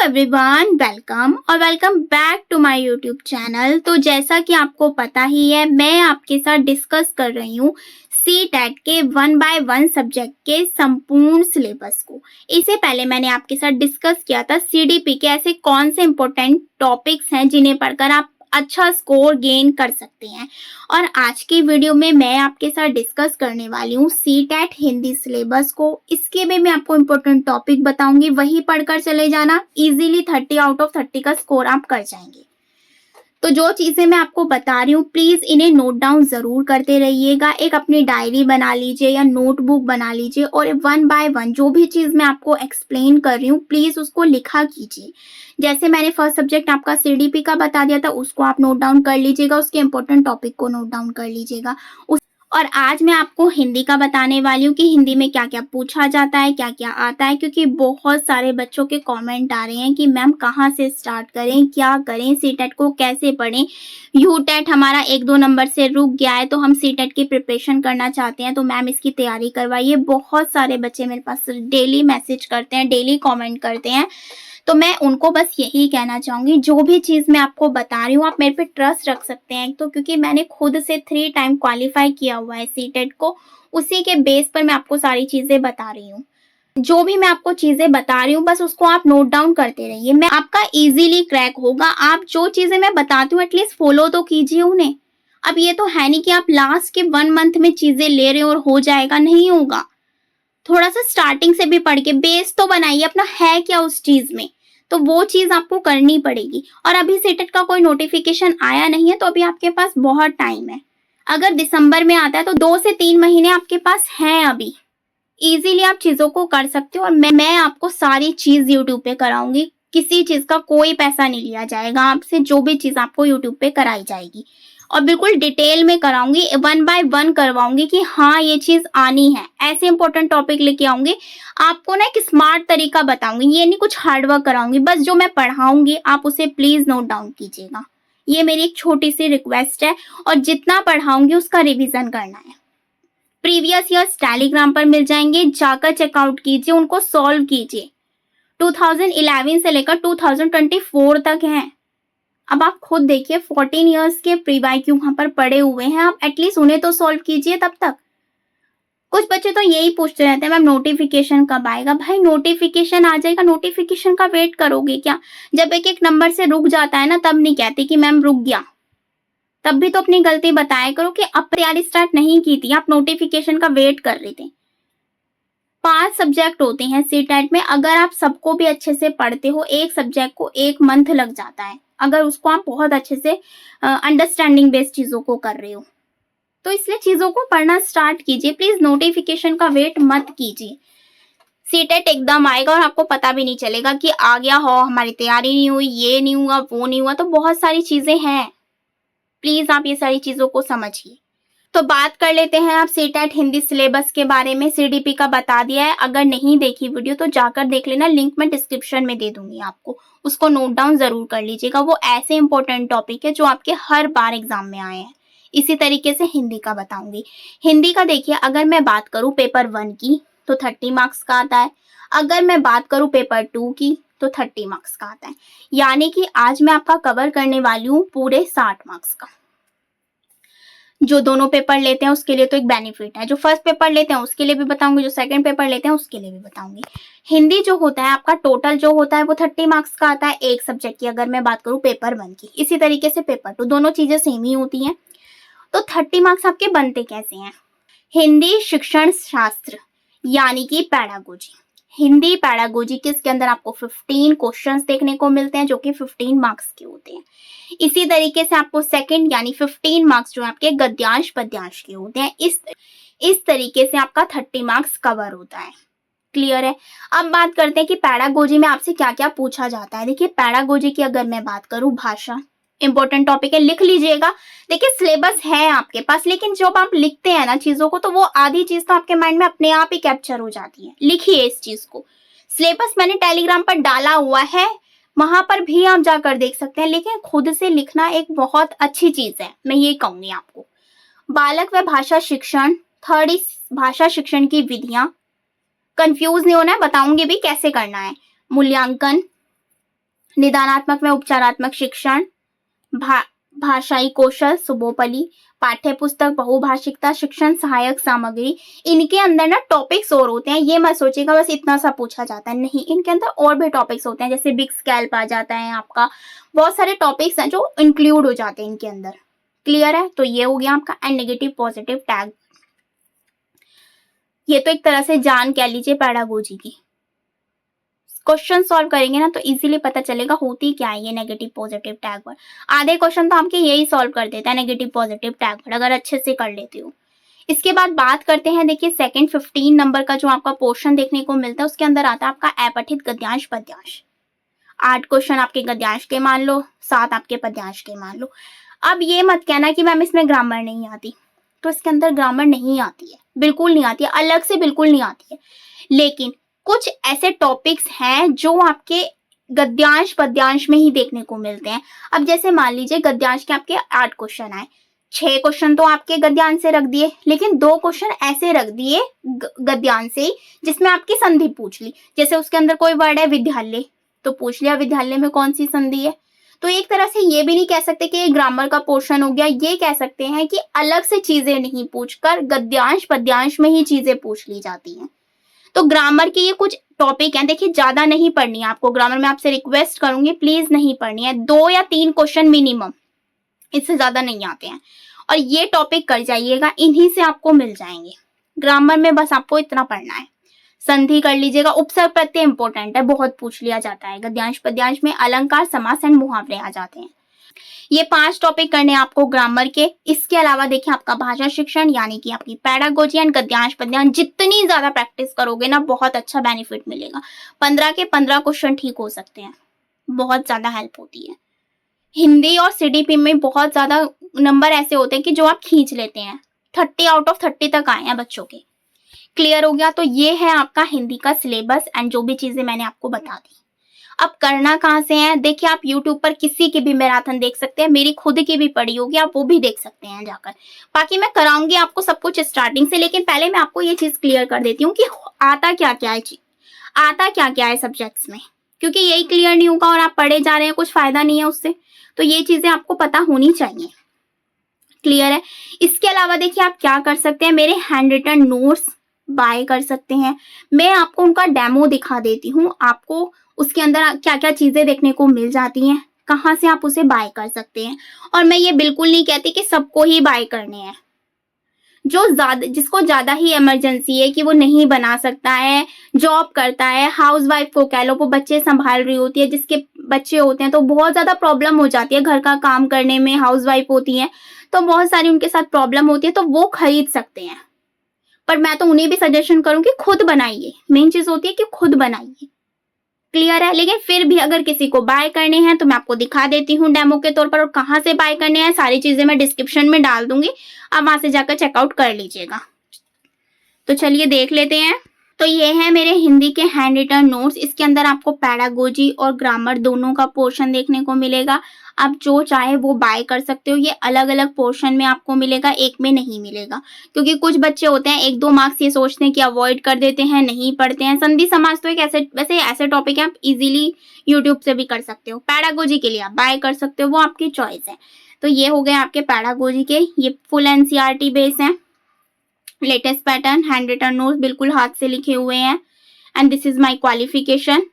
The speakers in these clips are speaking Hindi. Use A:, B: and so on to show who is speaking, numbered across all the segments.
A: Everyone, welcome back to my YouTube channel. तो जैसा कि आपको पता ही है, मैं आपके साथ डिस्कस कर रही हूँ सीटेट के 1 बाय 1 सब्जेक्ट के संपूर्ण सिलेबस को। इससे पहले मैंने आपके साथ डिस्कस किया था सीडीपी के ऐसे कौन से इंपॉर्टेंट टॉपिक्स हैं जिन्हें पढ़कर आप अच्छा स्कोर गेन कर सकते हैं। और आज की वीडियो में मैं आपके साथ डिस्कस करने वाली हूँ सीटेट हिंदी सिलेबस को। इसके में मैं आपको इम्पोर्टेंट टॉपिक बताऊंगी, वही पढ़कर चले जाना। इजीली 30 आउट ऑफ 30 का स्कोर आप कर जाएंगे। तो जो चीजें मैं आपको बता रही हूँ, प्लीज इन्हें नोट डाउन जरूर करते रहिएगा। एक अपनी डायरी बना लीजिए या नोटबुक बना लीजिए और 1 बाय 1 जो भी चीज मैं आपको एक्सप्लेन कर रही हूँ, प्लीज उसको लिखा कीजिए। जैसे मैंने फर्स्ट सब्जेक्ट आपका सीडीपी का बता दिया था, उसको आप नोट डाउन कर लीजिएगा, उसके इंपॉर्टेंट टॉपिक को नोट डाउन कर लीजिएगा। और आज मैं आपको हिंदी का बताने वाली हूँ कि हिंदी में क्या क्या पूछा जाता है, क्या क्या आता है, क्योंकि बहुत सारे बच्चों के कमेंट आ रहे हैं कि मैम कहाँ से स्टार्ट करें, क्या करें, सीटेट को कैसे पढ़ें। यूटेट हमारा 1-2 नंबर से रुक गया है, तो हम सीटेट की प्रिपरेशन करना चाहते हैं, तो मैम इसकी तैयारी करवाइए। बहुत सारे बच्चे मेरे पास डेली मैसेज करते हैं, डेली कॉमेंट करते हैं। तो मैं उनको बस यही कहना चाहूंगी, जो भी चीज मैं आपको बता रही हूँ आप मेरे पे ट्रस्ट रख सकते हैं। तो क्योंकि मैंने खुद से 3 टाइम क्वालिफाई किया हुआ है सीटेट को, उसी के बेस पर मैं आपको सारी चीजें बता रही हूँ। जो भी मैं आपको चीजें बता रही हूँ बस उसको आप नोट डाउन करते रहिए, मैं आपका इजीली क्रैक होगा। आप जो चीजें मैं बताती हूँ एटलीस्ट फॉलो तो कीजिए उन्हें। अब ये तो है नहीं कि आप लास्ट के 1 मंथ में चीजें ले रहे हो और हो जाएगा, नहीं होगा। थोड़ा सा स्टार्टिंग से भी पढ़ के बेस तो बनाइए अपना, है क्या उस चीज में, तो वो चीज आपको करनी पड़ेगी। और अभी सीटेट का कोई नोटिफिकेशन आया नहीं है, तो अभी आपके पास बहुत टाइम है। अगर दिसंबर में आता है तो 2 से 3 महीने आपके पास हैं अभी। इजीली आप चीजों को कर सकते हो और मैं आपको सारी चीज यूट्यूब पे कराऊंगी। किसी चीज का कोई पैसा नहीं लिया जाएगा आपसे, जो भी चीज आपको यूट्यूब पे कराई जाएगी और बिल्कुल डिटेल में कराऊंगी, 1 बाय 1 करवाऊंगी कि हाँ ये चीज आनी है। ऐसे इंपॉर्टेंट टॉपिक लेके आऊंगी, आपको ना एक स्मार्ट तरीका बताऊंगी, ये नहीं कुछ हार्डवर्क कराऊंगी। बस जो मैं पढ़ाऊंगी आप उसे प्लीज नोट डाउन कीजिएगा, ये मेरी एक छोटी सी रिक्वेस्ट है। और जितना पढ़ाऊंगी उसका रिविजन करना है। प्रीवियस ईयर्स टेलीग्राम पर मिल जाएंगे, जाकर चेकआउट कीजिए, उनको सॉल्व कीजिए। 2011 से लेकर 2024 तक है। अब आप खुद देखिए 14 इयर्स के प्री वाईक्यू वहां पर पड़े हुए हैं, आप एटलीस्ट उन्हें तो सॉल्व कीजिए तब तक। कुछ बच्चे तो यही पूछते रहते हैं मैम नोटिफिकेशन कब आएगा। भाई नोटिफिकेशन आ जाएगा, नोटिफिकेशन का वेट करोगे क्या? जब एक एक नंबर से रुक जाता है ना, तब नहीं कहते कि मैम रुक गया। तब भी तो अपनी गलती बताया करो कि अब तैयारी स्टार्ट नहीं की थी, आप नोटिफिकेशन का वेट कर रहे थे। 5 सब्जेक्ट होते हैं सीटेट में, अगर आप सबको भी अच्छे से पढ़ते हो, एक सब्जेक्ट को 1 मंथ लग जाता है, अगर उसको आप बहुत अच्छे से अंडरस्टैंडिंग बेस्ड चीजों को कर रहे हो। तो इसलिए चीजों को पढ़ना स्टार्ट कीजिए, प्लीज नोटिफिकेशन का वेट मत कीजिए। सीटेट एकदम आएगा और आपको पता भी नहीं चलेगा कि आ गया हो, हमारी तैयारी नहीं हुई, ये नहीं हुआ, वो नहीं हुआ। तो बहुत सारी चीजें हैं, प्लीज आप ये सारी चीजों को समझिए। तो बात कर लेते हैं आप सीटेट हिंदी सिलेबस के बारे में। सीडीपी का बता दिया है, अगर नहीं देखी वीडियो तो जाकर देख लेना, लिंक मैं डिस्क्रिप्शन में दे दूंगी आपको, उसको नोट डाउन जरूर कर लीजिएगा। वो ऐसे इंपॉर्टेंट टॉपिक है जो आपके हर बार एग्जाम में आए हैं। इसी तरीके से हिंदी का बताऊंगी। हिंदी का देखिए, अगर मैं बात करूं पेपर 1 की तो 30 मार्क्स का आता है, अगर मैं बात करूं पेपर 2 की तो 30 मार्क्स का आता है। यानी कि आज मैं आपका कवर करने वाली हूँ पूरे 60 मार्क्स का। जो दोनों पेपर लेते हैं उसके लिए तो एक बेनिफिट है, जो फर्स्ट पेपर लेते हैं उसके लिए भी बताऊंगी, जो सेकंड पेपर लेते हैं उसके लिए भी बताऊंगी। हिंदी जो होता है आपका टोटल जो होता है वो 30 मार्क्स का आता है एक सब्जेक्ट की, अगर मैं बात करूं पेपर 1 की। इसी तरीके से पेपर 2, दोनों चीजें सेम ही होती हैं। तो 30 मार्क्स आपके बनते कैसे हैं? हिंदी शिक्षण शास्त्र यानी कि पैडागोजी, हिंदी पैडागोजी के इसके अंदर आपको 15 क्वेश्चंस देखने को मिलते हैं जो कि 15 मार्क्स के होते हैं। इसी तरीके से आपको सेकंड यानी 15 मार्क्स जो आपके गद्यांश पद्यांश के होते हैं। इस तरीके से आपका 30 मार्क्स कवर होता है। क्लियर है? अब बात करते हैं कि पैडागोजी में आपसे क्या क्या पूछा जाता है। देखिए पैडागोजी की अगर मैं बात करूं, भाषा इंपॉर्टेंट टॉपिक है, लिख लीजिएगा। देखिए सिलेबस है आपके पास, लेकिन जब आप लिखते हैं ना चीजों को, तो वो आधी चीज तो आपके माइंड में अपने आप ही कैप्चर हो जाती है। लिखिए इस चीज को, सिलेबस मैंने टेलीग्राम पर डाला हुआ है, वहां पर भी आप जाकर देख सकते हैं। लेकिन खुद से लिखना एक बहुत अच्छी चीज है, मैं ये कहूंगी आपको। बालक व भाषा शिक्षण, थर्ड भाषा शिक्षण की विधियां, कंफ्यूज नहीं होना है, बताऊंगी भी कैसे करना है। मूल्यांकन, निदानात्मक व उपचारात्मक शिक्षण, भाषाई कौशल, सुबोपली, पाठ्य पुस्तक, बहुभाषिकता, शिक्षण सहायक सामग्री। इनके अंदर ना टॉपिक्स और होते हैं, ये मत सोचिएगा बस इतना सा पूछा जाता है, नहीं, इनके अंदर और भी टॉपिक्स होते हैं, जैसे बिग स्केल्प आ जाता है आपका, बहुत सारे टॉपिक्स हैं जो इंक्लूड हो जाते हैं इनके अंदर। क्लियर है? तो ये हो गया आपका एंड नेगेटिव पॉजिटिव टैग। ये तो एक तरह से जान कह लीजिए पैडागोजी की। क्वेश्चन सॉल्व करेंगे ना तो इजीली पता चलेगा होती क्या है ये नेगेटिव पॉजिटिव टैग वर्ड। आधे क्वेश्चन तो आपके यही सॉल्व कर देता है नेगेटिव पॉजिटिव टैग वर्ड, अगर अच्छे से कर लेते हो। इसके बाद बात करते हैं, देखिए सेकंड 15 नंबर का जो आपका पोर्शन देखने को मिलता है, उसके अंदर आता है आपका अपठित गद्यांश पद्यांश। 8 क्वेश्चन आपके गद्यांश के मान लो, 7 आपके पद्यांश के मान लो। अब ये मत कहना कि मैम इसमें ग्रामर नहीं आती, तो इसके अंदर ग्रामर नहीं आती है, बिल्कुल नहीं आती है, अलग से बिल्कुल नहीं आती है, लेकिन कुछ ऐसे टॉपिक्स हैं जो आपके गद्यांश पद्यांश में ही देखने को मिलते हैं। अब जैसे मान लीजिए गद्यांश के आपके 8 क्वेश्चन आए, 6 क्वेश्चन तो आपके गद्यांश से रख दिए, लेकिन 2 क्वेश्चन ऐसे रख दिए गद्यांश से जिसमें आपकी संधि पूछ ली। जैसे उसके अंदर कोई वर्ड है विद्यालय, तो पूछ लिया विद्यालय में कौन सी संधि है। तो एक तरह से ये भी नहीं कह सकते कि ये ग्रामर का पोर्शन हो गया, ये कह सकते हैं कि अलग से चीजें नहीं पूछकर गद्यांश पद्यांश में ही चीजें पूछ ली जाती हैं। तो ग्रामर के ये कुछ टॉपिक हैं, देखिए ज्यादा नहीं पढ़नी है आपको ग्रामर में, आपसे रिक्वेस्ट करूंगी प्लीज नहीं पढ़नी है, 2 या 3 क्वेश्चन मिनिमम, इससे ज्यादा नहीं आते हैं, और ये टॉपिक कर जाइएगा, इन्हीं से आपको मिल जाएंगे। ग्रामर में बस आपको इतना पढ़ना है। संधि कर लीजिएगा, उपसर्ग प्रत्यय इंपॉर्टेंट है, बहुत पूछ लिया जाता है। गद्यांश पद्यांश में अलंकार समास एंड मुहावरे आ जाते हैं। ये 5 टॉपिक करने हैं आपको ग्रामर के। इसके अलावा देखिए आपका भाषा शिक्षण यानी कि आपकी पैडागोजी एंड गद्यांश पद्यांश, जितनी ज्यादा प्रैक्टिस करोगे ना बहुत अच्छा बेनिफिट मिलेगा। 15 के 15 क्वेश्चन ठीक हो सकते हैं, बहुत ज्यादा हेल्प होती है। हिंदी और सीडीपी में बहुत ज्यादा नंबर ऐसे होते हैं कि जो आप खींच लेते हैं, 30 आउट ऑफ 30 तक आए हैं बच्चों के। क्लियर हो गया? तो ये है आपका हिंदी का सिलेबस एंड जो भी चीजें मैंने आपको बता दी। अब करना कहाँ से है, देखिए आप YouTube पर किसी की भी मैराथन देख सकते हैं, मेरी खुद की भी पड़ी होगी, आप वो भी देख सकते हैं जाकर। बाकी मैं कराऊंगी आपको सब कुछ स्टार्टिंग से, लेकिन पहले मैं आपको ये चीज क्लियर कर देती हूँ कि आता क्या क्या है, आता क्या क्या है सब्जेक्ट्स में, क्योंकि यही क्लियर नहीं होगा और आप पढ़े जा रहे हैं, कुछ फायदा नहीं है उससे। तो ये चीजें आपको पता होनी चाहिए। क्लियर है? इसके अलावा देखिए आप क्या कर सकते हैं, मेरे हैंड रिटन नोट्स बाय कर सकते हैं। मैं आपको उनका डेमो दिखा देती हूँ, आपको उसके अंदर क्या क्या चीजें देखने को मिल जाती हैं, कहाँ से आप उसे बाय कर सकते हैं। और मैं ये बिल्कुल नहीं कहती कि सबको ही बाय करने हैं, जिसको ज्यादा ही इमरजेंसी है कि वो नहीं बना सकता है, जॉब करता है, हाउसवाइफ को कह लो, वो बच्चे संभाल रही होती है, जिसके बच्चे होते हैं तो बहुत ज्यादा प्रॉब्लम हो जाती है घर का काम करने में, हाउसवाइफ होती है तो बहुत सारी उनके साथ प्रॉब्लम होती है, तो वो खरीद सकते हैं। पर मैं तो उन्हें भी सजेशन करूंगी खुद बनाइए, मेन चीज होती है कि खुद बनाइए। क्लियर है? लेकिन फिर भी अगर किसी को बाय करने हैं तो मैं आपको दिखा देती हूँ डेमो के तौर पर, और कहाँ से बाय करने हैं सारी चीजें मैं डिस्क्रिप्शन में डाल दूंगी, आप वहां से जाकर चेकआउट कर लीजिएगा। तो चलिए देख लेते हैं। तो ये है मेरे हिंदी के हैंड रिटन नोट्स, इसके अंदर आपको पैडागोजी और ग्रामर दोनों का पोर्शन देखने को मिलेगा। आप जो चाहे वो बाय कर सकते हो, ये अलग अलग पोर्शन में आपको मिलेगा, एक में नहीं मिलेगा, क्योंकि कुछ बच्चे होते हैं 1-2 मार्क्स ये सोचते हैं कि अवॉइड कर देते हैं, नहीं पढ़ते हैं। संधि समास तो एक ऐसे टॉपिक है आप इजीली यूट्यूब से भी कर सकते हो, पैडागोजी के लिए आप बाय कर सकते हो, वो आपकी चॉइस है। तो ये हो गए आपके पैडागोजी के, ये फुल एनसीईआरटी बेस है, latest pattern, hand written notes बिल्कुल हाथ से लिखे हुए हैं, and this is my qualification.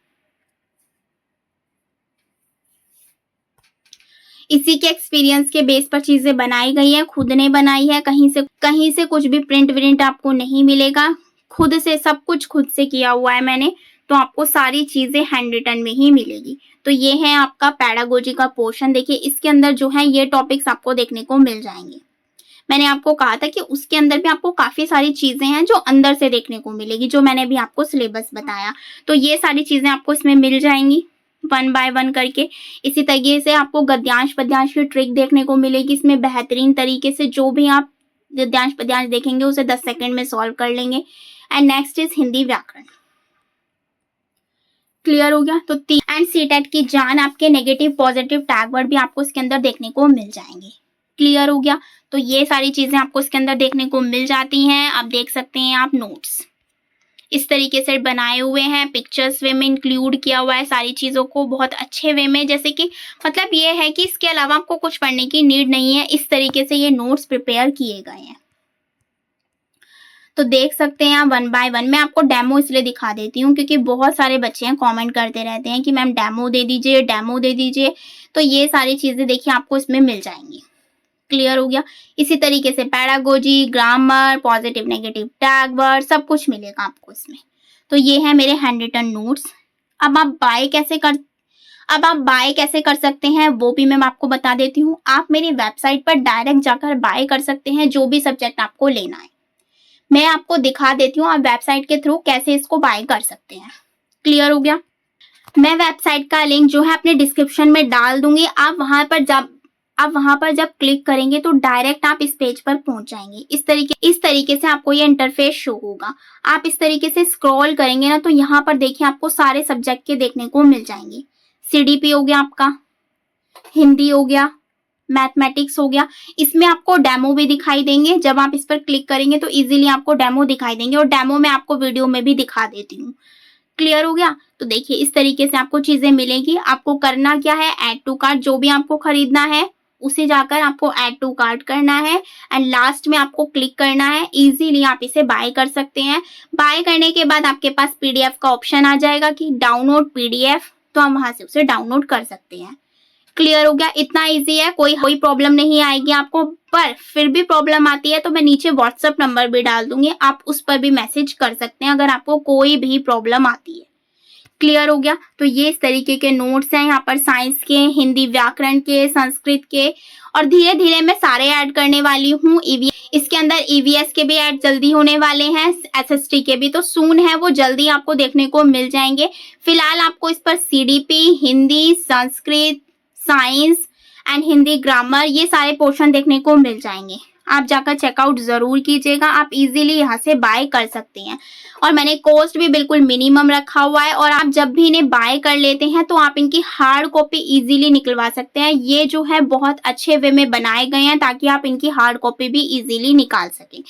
A: इसी के एक्सपीरियंस के बेस पर चीजें बनाई गई है, खुद ने बनाई है, कहीं से कुछ भी प्रिंट विंट आपको नहीं मिलेगा, खुद से सब कुछ खुद से किया हुआ है मैंने, तो आपको सारी चीजें हैंड रिटन में ही मिलेगी। तो ये है आपका पैडागोजी का पोर्शन। देखिए इसके अंदर जो है ये टॉपिक्स आपको देखने को मिल जाएंगे। मैंने आपको कहा था कि उसके अंदर भी आपको काफी सारी चीजें हैं जो अंदर से देखने को मिलेगी, जो मैंने भी आपको सिलेबस बताया, तो ये सारी चीजें आपको इसमें मिल जाएंगी 1 बाय 1 करके। इसी तरीके से आपको गद्यांश पद्यांश की ट्रिक देखने को मिलेगी इसमें बेहतरीन तरीके से, जो भी आप गद्यांश पद्यांश देखेंगे उसे 10 सेकंड में सॉल्व कर लेंगे। एंड नेक्स्ट इज हिंदी व्याकरण। क्लियर हो गया? तो एंड सीटेट की जान आपके नेगेटिव पॉजिटिव टैग वर्ड भी आपको इसके अंदर देखने को मिल जाएंगे। क्लियर हो गया? तो ये सारी चीजें आपको इसके अंदर देखने को मिल जाती हैं। आप देख सकते हैं आप नोट्स, इस तरीके से बनाए हुए हैं, पिक्चर्स वे में इंक्लूड किया हुआ है सारी चीज़ों को बहुत अच्छे वे में, जैसे कि मतलब ये है कि इसके अलावा आपको कुछ पढ़ने की नीड नहीं है। इस तरीके से ये नोट्स प्रिपेयर किए गए हैं। तो देख सकते हैं आप वन बाय वन। मैं आपको डेमो इसलिए दिखा देती हूँ क्योंकि बहुत सारे बच्चे हैं कमेंट करते रहते हैं कि मैम डेमो दे दीजिए, डेमो दे दीजिए। तो ये सारी चीज़ें देखिए आपको इसमें मिल जाएंगी। क्लियर हो गया। इसी तरीके से pedagogy, grammar, positive negative tag word सब कुछ मिलेगा आपको इसमें। तो ये है मेरे हैंड रिटन नोट्स। अब आप बाय कैसे कर सकते हैं वो भी मैं आपको बता देती हूँ। आप मेरी वेबसाइट पर डायरेक्ट जाकर बाय कर सकते हैं जो भी सब्जेक्ट आपको लेना है। मैं आपको दिखा देती हूँ आप वेबसाइट के थ्रू कैसे इसको बाय कर सकते हैं। क्लियर हो गया। मैं वेबसाइट का लिंक जो है अपने डिस्क्रिप्शन में डाल दूंगी। आप वहां पर जब क्लिक करेंगे तो डायरेक्ट आप इस पेज पर पहुंच जाएंगे। इस तरीके से आपको ये इंटरफेस शो होगा। आप इस तरीके से स्क्रॉल करेंगे ना तो यहाँ पर देखिए आपको सारे सब्जेक्ट के देखने को मिल जाएंगे। सीडीपी हो गया आपका, हिंदी हो गया, मैथमेटिक्स हो गया। इसमें आपको डेमो भी दिखाई देंगे। जब आप इस पर क्लिक करेंगे तो इजीली आपको डेमो दिखाई देंगे और डेमो में आपको वीडियो में भी दिखा देती हूँ। क्लियर हो गया। तो देखिए इस तरीके से आपको चीजें मिलेंगी। आपको करना क्या है, ऐड टू कार्ट जो भी आपको खरीदना है उसे जाकर आपको ऐड टू कार्ट करना है एंड लास्ट में आपको क्लिक करना है। इजीली आप इसे बाय कर सकते हैं। बाय करने के बाद आपके पास पीडीएफ का ऑप्शन आ जाएगा कि डाउनलोड पीडीएफ, तो हम वहां से उसे डाउनलोड कर सकते हैं। क्लियर हो गया। इतना इजी है, कोई प्रॉब्लम नहीं आएगी आपको। पर फिर भी प्रॉब्लम आती है तो मैं नीचे व्हाट्सएप नंबर भी डाल दूंगी, आप उस पर भी मैसेज कर सकते हैं अगर आपको कोई भी प्रॉब्लम आती है। क्लियर हो गया। तो ये इस तरीके के नोट्स हैं यहाँ पर साइंस के, हिंदी व्याकरण के, संस्कृत के, और धीरे धीरे मैं सारे ऐड करने वाली हूँ। इसके अंदर ईवीएस के भी ऐड जल्दी होने वाले हैं, एसएसटी के भी तो सून है, वो जल्दी आपको देखने को मिल जाएंगे। फिलहाल आपको इस पर CDP, Hindi, Sanskrit, science and Hindi grammar ये सारे पोर्शन देखने को मिल जाएंगे। आप जाकर चेकआउट जरूर कीजिएगा। आप इजीली यहाँ से बाय कर सकते हैं और मैंने कॉस्ट भी बिल्कुल मिनिमम रखा हुआ है। और आप जब भी इन्हें बाय कर लेते हैं तो आप इनकी हार्ड कॉपी इजीली निकलवा सकते हैं। ये जो है बहुत अच्छे वे में बनाए गए हैं ताकि आप इनकी हार्ड कॉपी भी इजीली निकाल सकें।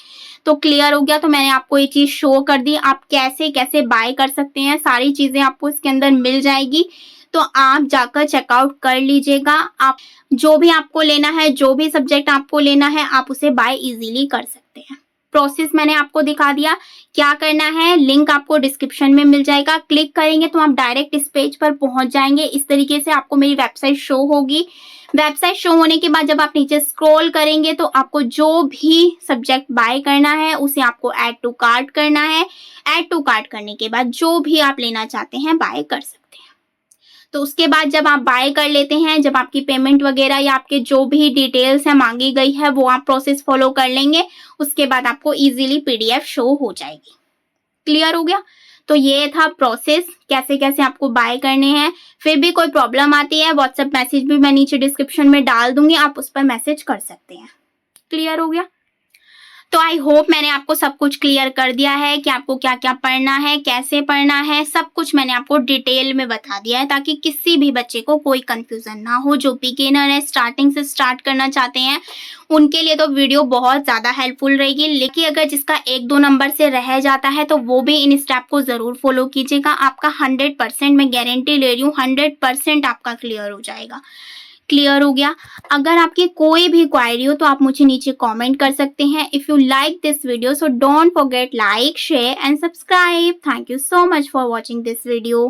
A: तो क्लियर हो गया। तो मैंने आपको ये चीज शो कर दी, आप कैसे कैसे बाय कर सकते हैं। सारी चीजें आपको इसके अंदर मिल जाएगी, तो आप जाकर चेकआउट कर लीजिएगा। आप जो भी आपको लेना है, जो भी सब्जेक्ट आपको लेना है, आप उसे बाय इजीली कर सकते हैं। प्रोसेस मैंने आपको दिखा दिया, क्या करना है लिंक आपको डिस्क्रिप्शन में मिल जाएगा। क्लिक करेंगे तो आप डायरेक्ट इस पेज पर पहुंच जाएंगे। इस तरीके से आपको मेरी वेबसाइट शो होगी। वेबसाइट शो होने के बाद जब आप नीचे स्क्रॉल करेंगे तो आपको जो भी सब्जेक्ट बाय करना है उसे आपको ऐड टू कार्ट करना है। ऐड टू कार्ट करने के बाद जो भी आप लेना चाहते हैं बाय कर सकते हैं। तो उसके बाद जब आप बाय कर लेते हैं, जब आपकी पेमेंट वगैरह या आपके जो भी डिटेल्स है मांगी गई है वो आप प्रोसेस फॉलो कर लेंगे, उसके बाद आपको इजीली पीडीएफ शो हो जाएगी। क्लियर हो गया। तो ये था प्रोसेस, कैसे कैसे आपको बाय करने हैं। फिर भी कोई प्रॉब्लम आती है व्हाट्सएप मैसेज भी मैं नीचे डिस्क्रिप्शन में डाल दूंगी, आप उस पर मैसेज कर सकते हैं। क्लियर हो गया। तो आई होप मैंने आपको सब कुछ क्लियर कर दिया है कि आपको क्या क्या पढ़ना है, कैसे पढ़ना है, सब कुछ मैंने आपको डिटेल में बता दिया है ताकि किसी भी बच्चे को कोई कंफ्यूजन ना हो। जो बिगिनर है, स्टार्टिंग से स्टार्ट करना चाहते हैं, उनके लिए तो वीडियो बहुत ज़्यादा हेल्पफुल रहेगी। लेकिन अगर जिसका 1-2 नंबर से रह जाता है तो वो भी इन स्टेप को ज़रूर फॉलो कीजिएगा। आपका 100% मैं गारंटी ले रही हूँ, 100% आपका क्लियर हो जाएगा। क्लियर हो गया। अगर आपकी कोई भी क्वायरी हो तो आप मुझे नीचे कमेंट कर सकते हैं। If you like this video so don't forget like, share and subscribe. Thank you so much for watching this video.